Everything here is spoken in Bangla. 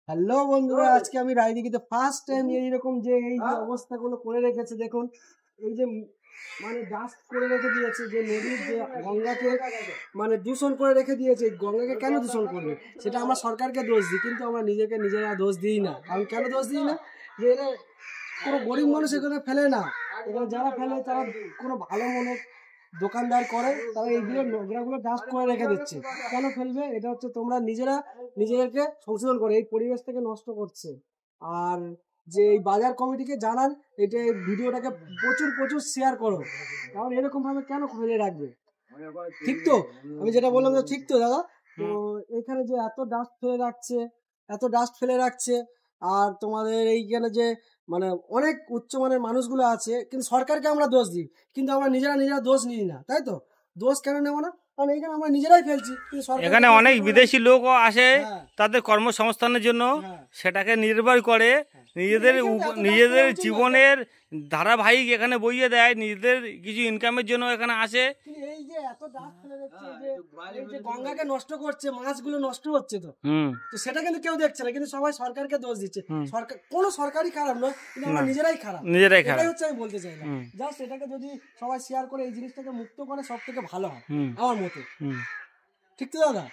হ্যালো বন্ধুরা, আজকে আমি রায়দিঘিতে ফার্স্ট টাইম এইরকম যে এই যে অবস্থাগুলো করে রেখেছে দেখুন। এই যে মানে ডাস্ট করে রেখে দিয়েছে, যে নদীর যে গঙ্গাকে মানে দূষণ করে রেখে দিয়েছে। গঙ্গাকে কেন দূষণ করবে সেটা আমরা সরকারকে দোষ দিই, কিন্তু আমরা নিজেরা দোষ দিই না। আমি কেন দোষ দিই না, যে এরা কোনো গরিব মানুষ এখানে ফেলে না। এখানে যারা ফেলে তারা কোনো ভালো মনের দোকানদার করে, তারা এইগুলো নোংরাগুলো ডাস্ট করে রেখে দিচ্ছে। কেন ফেলবে? এটা হচ্ছে তোমরা নিজেদেরকে সংশোধন করে এই পরিবেশটাকে নষ্ট করছে। আর যে এই বাজার কমিটিকে জানান, এটা ভিডিওটাকে প্রচুর শেয়ার করো, কারণ এরকম ভাবে কেন ফেলে রাখবে? ঠিক তো? আমি যেটা বললাম তো ঠিক তো দাদা? তো এখানে যে এত ডাস্ট ফেলে রাখছে, আর তোমাদের এইখানে যে মানে অনেক উচ্চমানের মানুষগুলো আছে, কিন্তু সরকারকে আমরা দোষ দিই, কিন্তু আমরা নিজেরা দোষ নিই না। তাই তো? দোষ কেন নেবো না? কারণ এখানে আমরা নিজেরাই ফেলছি। এখানে অনেক বিদেশি লোকও আসে তাদের কর্মসংস্থানের জন্য, সেটাকে নির্ভর করে নিজেদের জীবনের ধারাবাহিক এখানে বইয়ে দেয়, নিজেদের কিছু ইনকামের জন্য এখানে আসে। এই যে এত ডাস্ট ফেলে দিচ্ছে, এই যে গঙ্গাকে নষ্ট করছে, মাছগুলো নষ্ট হচ্ছে, তো সেটা কিন্তু কেউ দেখছে না, কিন্তু সবাই সরকারকে দোষ দিচ্ছে। সরকার কোনো সরকারই খারাপ নয়, কিন্তু আমরা নিজেরাই খারাপ হচ্ছে আমি বলতে চাইলাম। জাস্ট এটাকে যদি সবাই শেয়ার করে এই জিনিসটাকে মুক্ত করে, সব থেকে ভালো হয় আমার মতে। ঠিক তো দাদা?